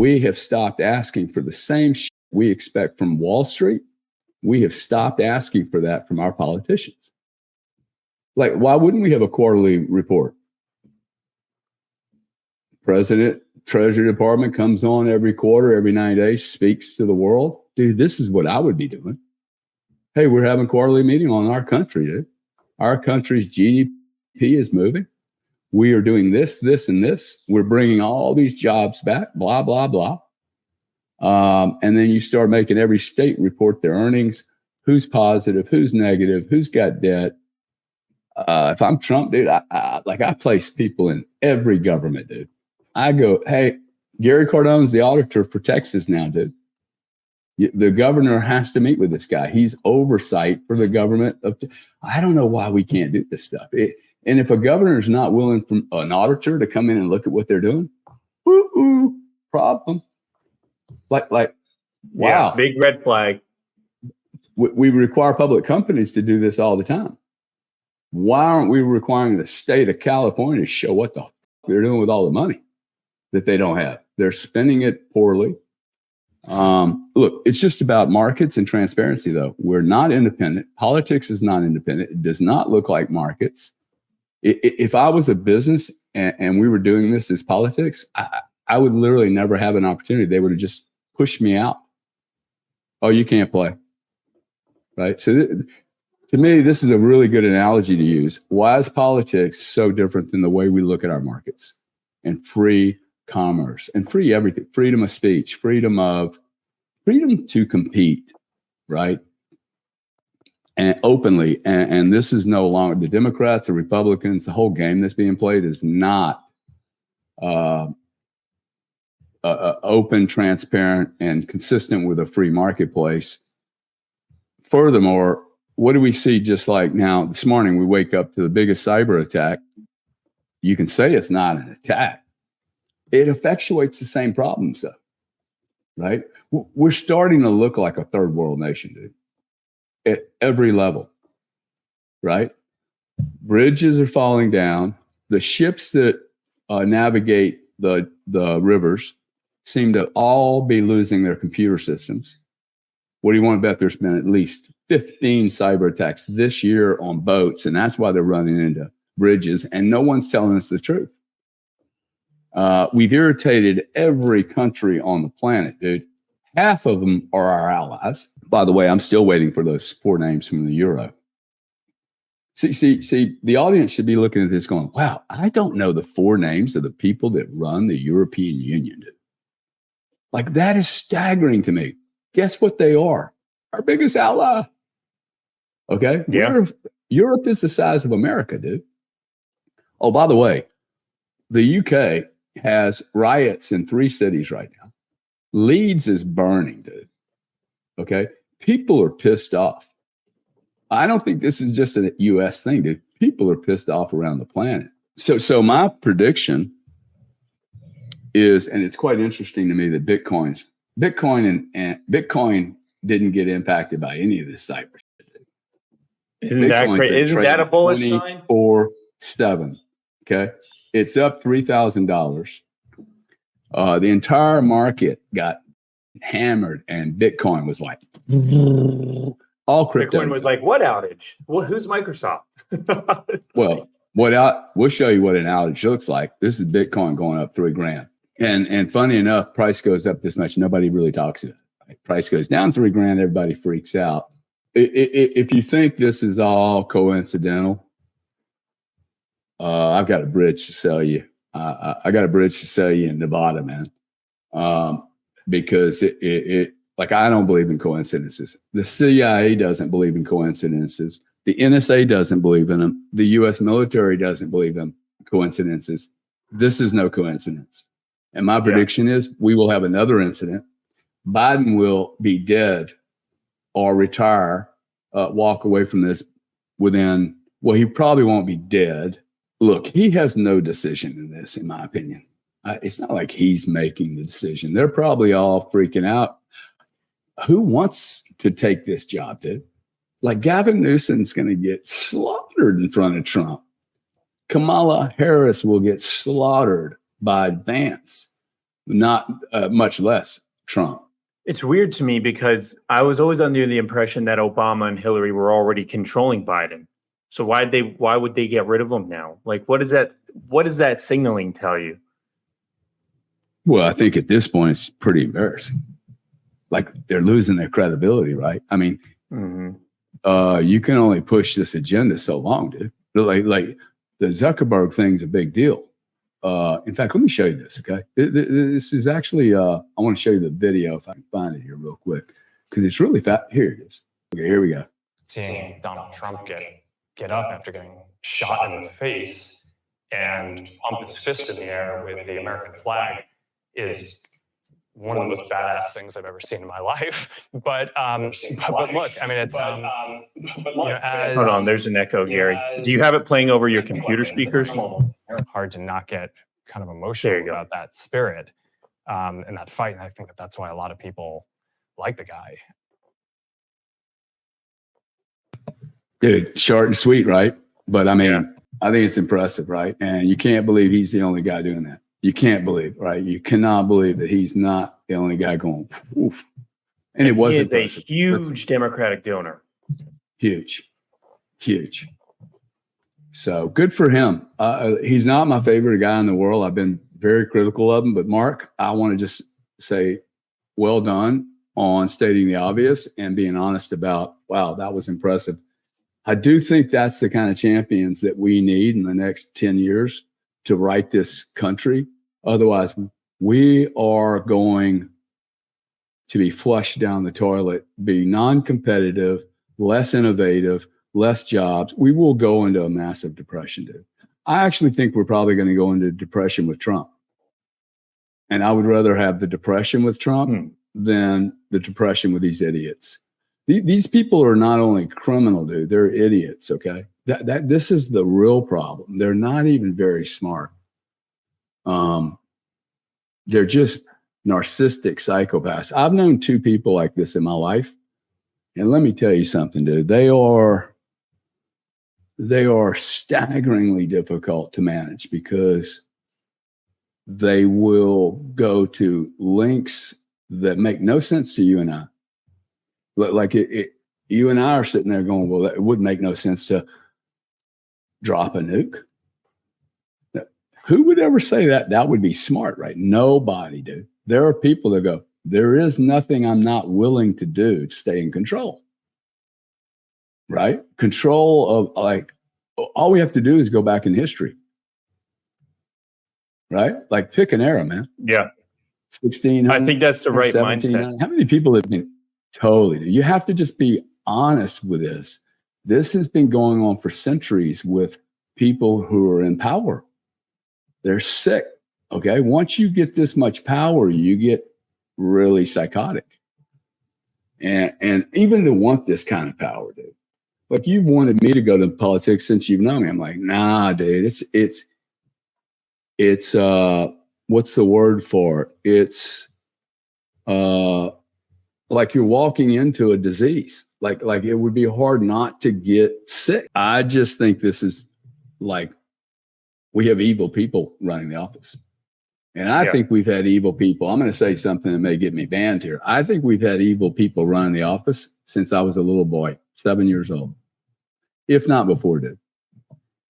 we have stopped asking for the same shit we expect from Wall Street. We have stopped asking for that from our politicians. Like, why wouldn't we have a quarterly report? President, Treasury Department comes on every quarter, every 9 days, speaks to the world. Dude, this is what I would be doing. Hey, we're having a quarterly meeting on our country, dude. Our country's GDP is moving. We are doing this, this, and this. We're bringing all these jobs back, blah, blah, blah. And then you start making every state report their earnings, who's positive, who's negative, who's got debt. If I'm Trump, dude, I place people in every government, dude. I go, hey, Gary Cardone's the auditor for Texas now, dude. The governor has to meet with this guy. He's oversight for the government. I don't know why we can't do this stuff. And if a governor is not willing for an auditor to come in and look at what they're doing, problem. Like, wow. Yeah, big red flag. We require public companies to do this all the time. Why aren't we requiring the state of California to show what the they're doing with all the money that they don't have? They're spending it poorly. Look, it's just about markets and transparency, though. We're not independent. Politics is not independent. It does not look like markets. If I was a business and we were doing this as politics, I would literally never have an opportunity. They would have just pushed me out. Oh, you can't play. Right? So to me, this is a really good analogy to use. Why is politics so different than the way we look at our markets and free commerce and free everything? Freedom of speech, freedom to compete, right? And openly. And this is no longer the Democrats, the Republicans, the whole game that's being played is not open, transparent, and consistent with a free marketplace. Furthermore, what do we see just like now? This morning, we wake up to the biggest cyber attack. You can say it's not an attack. It effectuates the same problems, though, right? We're starting to look like a third world nation, dude, at every level, right? Bridges are falling down. The ships that navigate the rivers seem to all be losing their computer systems. What do you want to bet? There's been at least 15 cyber attacks this year on boats, and that's why they're running into bridges, and no one's telling us the truth. We've irritated every country on the planet, dude. Half of them are our allies. By the way, I'm still waiting for those 4 names from the euro. See, the audience should be looking at this going, wow, I don't know the 4 names of the people that run the European Union, dude. Like, that is staggering to me. Guess what they are? Our biggest ally. Okay? Yeah. Europe is the size of America, dude. Oh, by the way, the UK has riots in 3 cities right now. Leeds is burning, dude. Okay? People are pissed off. I don't think this is just a US thing, dude. People are pissed off around the planet. So my prediction is, and it's quite interesting to me that Bitcoin didn't get impacted by any of this cyber shit. Isn't that great? Isn't that a bullish sign? 24/7. Okay. It's up $3,000. The entire market got hammered, and Bitcoin was like all crypto. Bitcoin was like, what outage? Well, who's Microsoft? Well, we'll show you what an outage looks like. This is Bitcoin going up $3,000. And funny enough, price goes up this much. Nobody really talks about it. Right? Price goes down $3,000. Everybody freaks out. If you think this is all coincidental, I've got a bridge to sell you. I got a bridge to sell you in Nevada, man. Because I don't believe in coincidences. The CIA doesn't believe in coincidences. The NSA doesn't believe in them. The U.S. military doesn't believe in coincidences. This is no coincidence. And my prediction is we will have another incident. Biden will be dead or retire, walk away from this within, well, he probably won't be dead. Look, he has no decision in this, in my opinion. It's not like he's making the decision. They're probably all freaking out. Who wants to take this job, dude? Like, Gavin Newsom's going to get slaughtered in front of Trump. Kamala Harris will get slaughtered by Vance. not much less Trump. It's weird to me because I was always under the impression that Obama and Hillary were already controlling Biden. So why would they get rid of him now? Like, what does that signaling tell you? Well, I think at this point it's pretty embarrassing. Like, they're losing their credibility, right? I mean, you can only push this agenda so long, dude. Like the Zuckerberg thing's a big deal. In fact, let me show you this, okay? This is actually, I want to show you the video if I can find it here real quick, because it's really fast. Here it is. Okay, here we go. Seeing Donald Trump get up after getting shot in the face and pump his fist in the air with the American flag is one of the most badass things I've ever seen in my life. But look, I mean, it's hold on, there's an echo, Gary. Do you have it playing over your computer speakers? Hard to not get kind of emotional about that spirit and that fight. And I think that's why a lot of people like the guy. Dude, short and sweet, right? But I mean, I think it's impressive, right? And you can't believe he's the only guy doing that. You can't believe, right? You cannot believe that he's not the only guy going, oof. And it was a huge Democratic donor. Huge. So good for him. He's not my favorite guy in the world. I've been very critical of him. But Mark, I want to just say, well done on stating the obvious and being honest about, wow, that was impressive. I do think that's the kind of champions that we need in the next 10 years to right this country. Otherwise, we are going to be flushed down the toilet, be non-competitive, less innovative, less jobs. We will go into a massive depression, dude. I actually think we're probably going to go into depression with Trump. And I would rather have the depression with Trump than the depression with these idiots. These people are not only criminal, dude, they're idiots, okay? This is the real problem. They're not even very smart. They're just narcissistic psychopaths. I've known two people like this in my life. And let me tell you something, dude. They are staggeringly difficult to manage because they will go to links that make no sense to you and I. Like you and I are sitting there going, well, it would make no sense to drop a nuke. Who would ever say that? That would be smart, right? Nobody, dude. There are people that go, there is nothing I'm not willing to do to stay in control, right? Control of, like, all we have to do is go back in history, right? Like, pick an era, man. Yeah. 1600. I think that's the right mindset. How many people have been totally? You have to just be honest with this. This has been going on for centuries with people who are in power. They're sick. Okay. Once you get this much power, you get really psychotic. And even to want this kind of power, dude. Like, you've wanted me to go to politics since you've known me. I'm like, nah, dude. It's what's the word for it? It's like you're walking into a disease. Like it would be hard not to get sick. I just think this is like, we have evil people running the office. And I think we've had evil people. I'm going to say something that may get me banned here. I think we've had evil people running the office since I was a little boy, 7 years old, if not before, dude.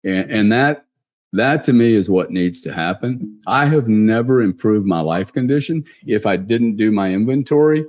And that to me is what needs to happen. I have never improved my life condition if I didn't do my inventory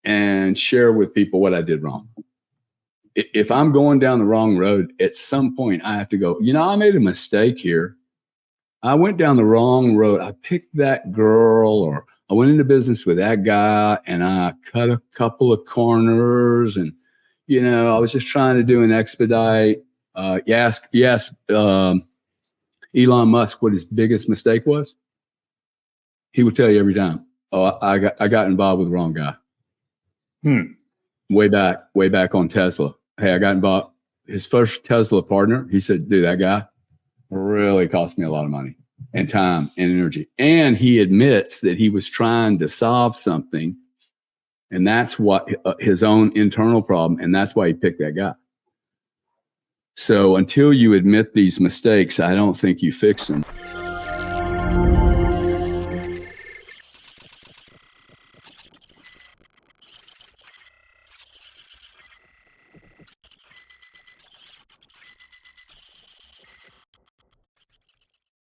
and share with people what I did wrong. If I'm going down the wrong road, at some point I have to go, I made a mistake here. I went down the wrong road. I picked that girl, or I went into business with that guy, and I cut a couple of corners, and, I was just trying to do an expedite. Yes, Elon Musk what his biggest mistake was. He would tell you every time, I got involved with the wrong guy. Way back on Tesla. Hey, I got involved. His first Tesla partner, he said, dude, that guy really cost me a lot of money and time and energy. And he admits that he was trying to solve something, and that's what his own internal problem. And that's why he picked that guy. So until you admit these mistakes, I don't think you fix them.